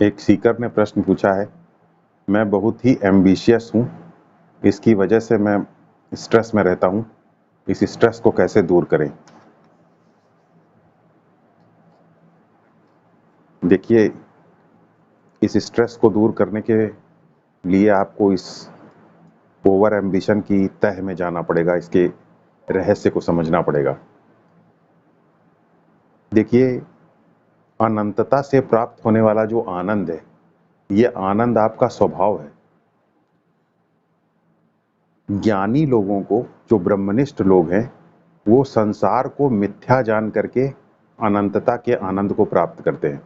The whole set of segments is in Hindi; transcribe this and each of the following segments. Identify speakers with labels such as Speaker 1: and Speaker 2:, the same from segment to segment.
Speaker 1: एक सीकर ने प्रश्न पूछा है, मैं बहुत ही एम्बिशियस हूँ, इसकी वजह से मैं स्ट्रेस में रहता हूँ, इस स्ट्रेस को कैसे दूर करें? देखिए, इस स्ट्रेस को दूर करने के लिए आपको इस ओवर एम्बिशन की तह में जाना पड़ेगा, इसके रहस्य को समझना पड़ेगा। देखिए, अनंतता से प्राप्त होने वाला जो आनंद है, ये आनंद आपका स्वभाव है। ज्ञानी लोगों को, जो ब्रह्मनिष्ठ लोग हैं, वो संसार को मिथ्या जान करके अनंतता के आनंद को प्राप्त करते हैं।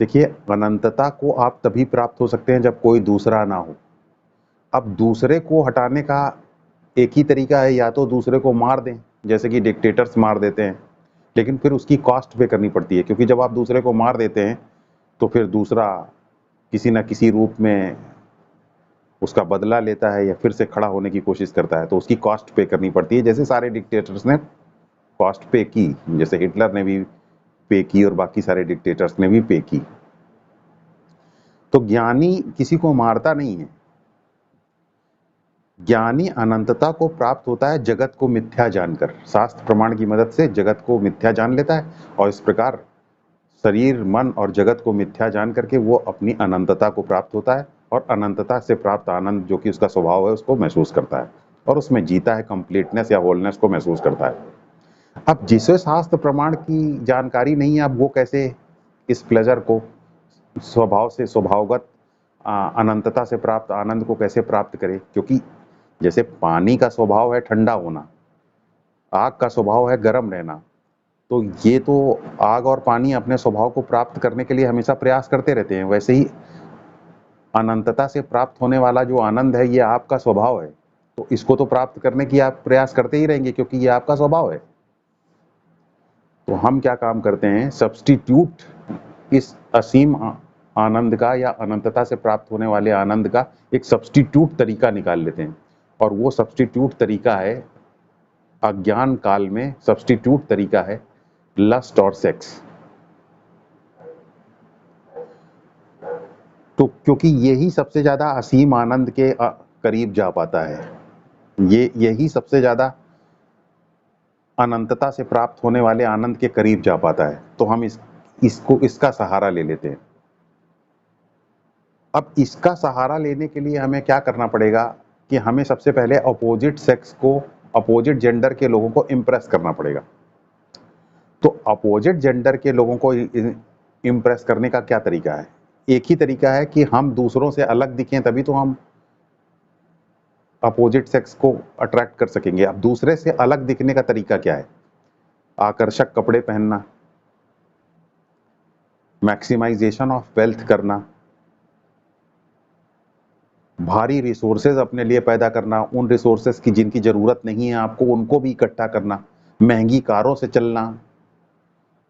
Speaker 1: देखिए, अनंतता को आप तभी प्राप्त हो सकते हैं जब कोई दूसरा ना हो। अब दूसरे को हटाने का एक ही तरीका है, या तो दूसरे को मार दें, जैसे कि डिक्टेटर्स मार देते हैं, लेकिन फिर उसकी कॉस्ट पे करनी पड़ती है, क्योंकि जब आप दूसरे को मार देते हैं तो फिर दूसरा किसी न किसी रूप में उसका बदला लेता है या फिर से खड़ा होने की कोशिश करता है, तो उसकी कॉस्ट पे करनी पड़ती है। जैसे सारे डिक्टेटर्स ने कॉस्ट पे की, जैसे हिटलर ने भी पे की और बाकी सारे डिक्टेटर्स ने भी पे की। तो ज्ञानी किसी को मारता नहीं है, ज्ञानी अनंतता को प्राप्त होता है जगत को मिथ्या जानकर। शास्त्र प्रमाण की मदद से जगत को मिथ्या जान लेता है और इस प्रकार शरीर, मन और जगत को मिथ्या जान करके वो अपनी अनंतता को प्राप्त होता है और अनंतता से प्राप्त आनंद, जो कि उसका स्वभाव है, उसको महसूस करता है और उसमें जीता है, कंप्लीटनेस या होलनेस को महसूस करता है। अब जिसे शास्त्र प्रमाण की जानकारी नहीं है, अब वो कैसे इस प्लेजर को, स्वभाव से स्वभावगत अनंतता से प्राप्त आनंद को कैसे प्राप्त करे? क्योंकि जैसे पानी का स्वभाव है ठंडा होना, आग का स्वभाव है गर्म रहना, तो ये तो आग और पानी अपने स्वभाव को प्राप्त करने के लिए हमेशा प्रयास करते रहते हैं। वैसे ही अनंतता से प्राप्त होने वाला जो आनंद है, ये आपका स्वभाव है, तो इसको तो प्राप्त करने की आप प्रयास करते ही रहेंगे, क्योंकि ये आपका स्वभाव है। तो हम क्या काम करते हैं, सब्स्टिट्यूट इस असीम आनंद का या अनंतता से प्राप्त होने वाले आनंद का एक सब्स्टिट्यूट तरीका निकाल लेते हैं, और वो सब्स्टिट्यूट तरीका है, अज्ञान काल में सब्स्टिट्यूट तरीका है लस्ट और सेक्स। तो क्योंकि यही सबसे ज्यादा असीम आनंद के करीब जा पाता है, यही सबसे ज्यादा अनंतता से प्राप्त होने वाले आनंद के करीब जा पाता है, तो हम इसका सहारा ले लेते हैं। अब इसका सहारा लेने के लिए हमें क्या करना पड़ेगा कि हमें सबसे पहले अपोजिट सेक्स को, अपोजिट जेंडर के लोगों को इम्प्रेस करना पड़ेगा। तो अपोजिट जेंडर के लोगों को इम्प्रेस करने का क्या तरीका है? एक ही तरीका है कि हम दूसरों से अलग दिखें, तभी तो हम अपोजिट सेक्स को अट्रैक्ट कर सकेंगे। अब दूसरे से अलग दिखने का तरीका क्या है? आकर्षक कपड़े पहनना, मैक्सिमाइजेशन ऑफ वेल्थ करना, भारी रिसोर्सेज अपने लिए पैदा करना, उन रिसोर्सेज की जिनकी जरूरत नहीं है आपको, उनको भी इकट्ठा करना, महंगी कारों से चलना।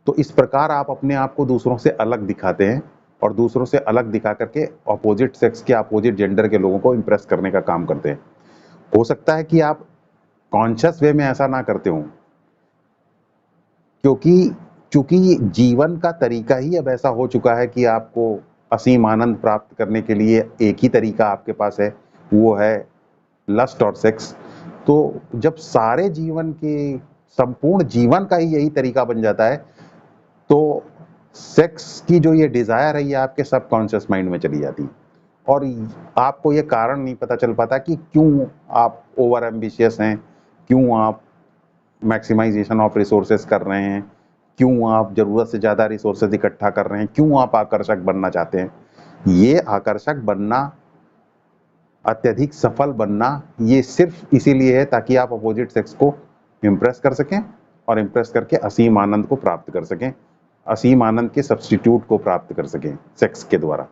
Speaker 1: तो इस प्रकार आप अपने आप को दूसरों से अलग दिखाते हैं और दूसरों से अलग दिखा करके अपोजिट सेक्स के, अपोजिट जेंडर के लोगों को इम्प्रेस करने का काम करते हैं। हो सकता है कि आप कॉन्शियस वे में ऐसा ना करते हो, क्योंकि चूंकि जीवन का तरीका ही अब ऐसा हो चुका है कि आपको असीम आनंद प्राप्त करने के लिए एक ही तरीका आपके पास है, वो है लस्ट और सेक्स। तो जब सारे जीवन के, संपूर्ण जीवन का ही यही तरीका बन जाता है, तो सेक्स की जो ये डिजायर है, ये आपके सबकॉन्शियस माइंड में चली जाती है और आपको ये कारण नहीं पता चल पाता कि क्यों आप ओवर एम्बिशियस हैं, क्यों आप मैक्सिमाइजेशन ऑफ रिसोर्सेज कर रहे हैं, क्यों आप जरूरत से ज्यादा रिसोर्सेज इकट्ठा कर रहे हैं, क्यों आप आकर्षक बनना चाहते हैं। ये आकर्षक बनना, अत्यधिक सफल बनना, ये सिर्फ इसीलिए है ताकि आप अपोजिट सेक्स को इम्प्रेस कर सकें और इम्प्रेस करके असीम आनंद को प्राप्त कर सकें, असीम आनंद के सब्स्टिट्यूट को प्राप्त कर सकें सेक्स के द्वारा।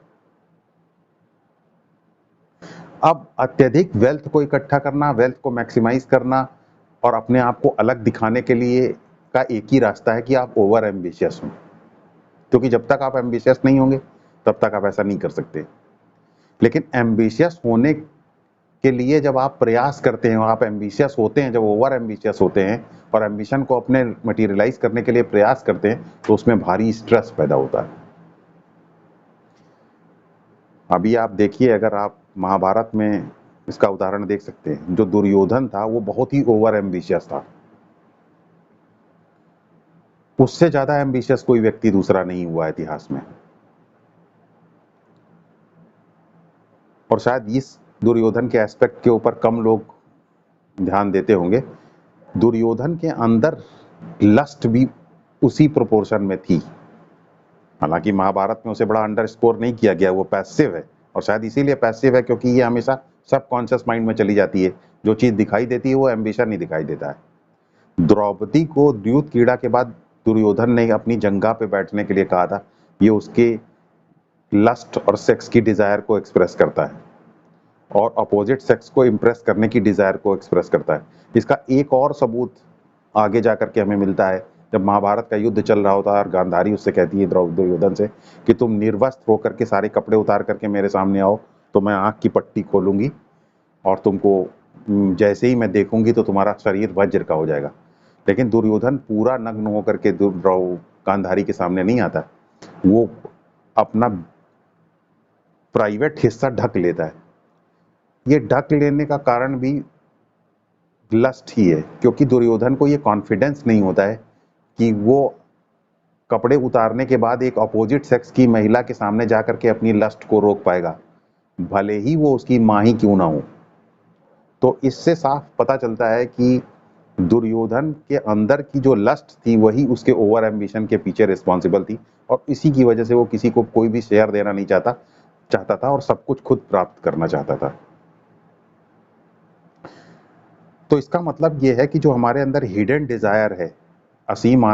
Speaker 1: अब अत्यधिक वेल्थ को इकट्ठा करना, वेल्थ को मैक्सिमाइज करना और अपने आप को अलग दिखाने के लिए का एक ही रास्ता है कि आप ओवर एम्बिशियस हों, क्योंकि जब तक आप एम्बिशियस नहीं होंगे तब तक आप ऐसा नहीं कर सकते। लेकिन एम्बिशियस होने के लिए जब आप प्रयास करते हैं, आप एम्बिशियस होते हैं, जब ओवर एम्बिशियस होते हैं और एम्बिशन को अपने मटेरियलाइज करने के लिए प्रयास करते हैं, तो उसमें भारी स्ट्रेस पैदा होता है। अभी आप देखिए, अगर आप महाभारत में इसका उदाहरण देख सकते हैं, जो दुर्योधन था वो बहुत ही ओवर एम्बिशियस था। उससे ज्यादा एम्बिशियस कोई व्यक्ति दूसरा नहीं हुआ इतिहास में। और शायद इस दुर्योधन के एस्पेक्ट के ऊपर कम लोग ध्यान देते होंगे। दुर्योधन के अंदर लस्ट भी उसी प्रोपोर्शन में थी। हालांकि महाभारत में उसे बड़ा अंडरस्कोर नहीं किया गया, वो पैसिव है। और शायद इसीलिए पैसिव है क्योंकि ये हमेशा सबकॉन्शियस माइंड में चली जाती है। जो चीज दिखाई देती है वो एम्बिशन नहीं दिखाई देता है। द्रौपदी को द्यूत क्रीड़ा के बाद दुर्योधन ने अपनी जंगा पे बैठने के लिए कहा था। ये उसके लस्ट और सेक्स की डिजायर को एक्सप्रेस करता है, और अपोजिट सेक्स को इम्प्रेस करने की डिजायर को एक्सप्रेस करता है। इसका एक और सबूत आगे जाकर के हमें मिलता है, जब महाभारत का युद्ध चल रहा होता है और गांधारी उससे कहती है दुर्योधन से कि तुम निर्वस्त्र होकर के सारे कपड़े उतार करके मेरे सामने आओ, तो मैं आंख की पट्टी खोलूंगी और तुमको जैसे ही मैं देखूंगी तो तुम्हारा शरीर वज्र का हो जाएगा। लेकिन दुर्योधन पूरा नग्न होकर के गांधारी के सामने नहीं आता, वो अपना प्राइवेट हिस्सा ढक लेता है। ये ढक लेने का कारण भी लस्ट ही है, क्योंकि दुर्योधन को ये कॉन्फिडेंस नहीं होता है कि वो कपड़े उतारने के बाद एक अपोजिट सेक्स की महिला के सामने जाकर के अपनी लस्ट को रोक पाएगा, भले ही वो उसकी मां ही क्यों ना हो। तो इससे साफ पता चलता है कि दुर्योधन के अंदर की जो लस्ट थी वही उसके ओवर एम्बिशन के पीछे रिस्पॉन्सिबल थी, और इसी की वजह से वो किसी को कोई भी शेयर देना नहीं चाहता था और सब कुछ खुद प्राप्त करना चाहता था। तो इसका मतलब ये है कि जो हमारे अंदर हिडन डिजायर है असीम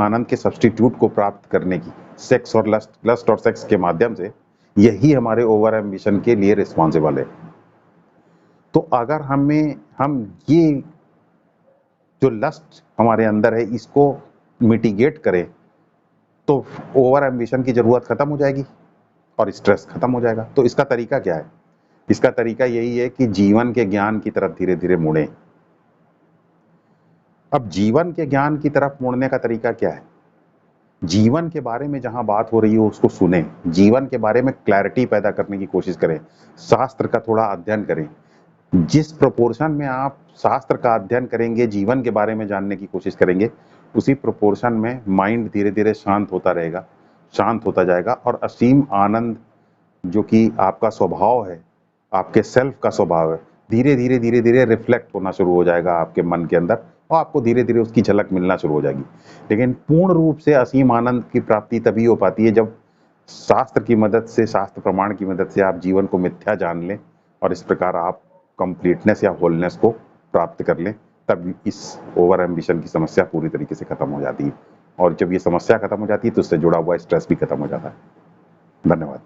Speaker 1: आनंद के सब्स्टिट्यूट को प्राप्त करने की, सेक्स और लस्ट और सेक्स के माध्यम से, यही हमारे ओवर एम्बिशन के लिए रिस्पॉन्सिबल है। तो अगर हम ये जो लस्ट हमारे अंदर है इसको मिटिगेट करें तो ओवर एम्बिशन की जरूरत खत्म हो जाएगी और स्ट्रेस खत्म हो जाएगा। तो इसका तरीका क्या है? इसका तरीका यही है कि जीवन के ज्ञान की तरफ धीरे धीरे मुड़ें। अब जीवन के ज्ञान की तरफ मुड़ने का तरीका क्या है? जीवन के बारे में जहां बात हो रही हो उसको सुने, जीवन के बारे में क्लैरिटी पैदा करने की कोशिश करें, शास्त्र का थोड़ा अध्ययन करें। जिस प्रोपोर्शन में आप शास्त्र का अध्ययन करेंगे, जीवन के बारे में जानने की कोशिश करेंगे, उसी प्रोपोर्शन में माइंड धीरे धीरे शांत होता रहेगा, शांत होता जाएगा, और असीम आनंद जो कि आपका स्वभाव है, आपके सेल्फ का स्वभाव है, धीरे धीरे रिफ्लेक्ट होना शुरू हो जाएगा आपके मन के अंदर, और आपको धीरे धीरे उसकी झलक मिलना शुरू हो जाएगी। लेकिन पूर्ण रूप से असीम आनंद की प्राप्ति तभी हो पाती है जब शास्त्र की मदद से, शास्त्र प्रमाण की मदद से आप जीवन को मिथ्या जान लें और इस प्रकार आप कंप्लीटनेस या होलनेस को प्राप्त कर लें। तब इस ओवर एम्बिशन की समस्या पूरी तरीके से खत्म हो जाती है, और जब ये समस्या खत्म हो जाती है तो उससे जुड़ा हुआ स्ट्रेस भी खत्म हो जाता है। धन्यवाद।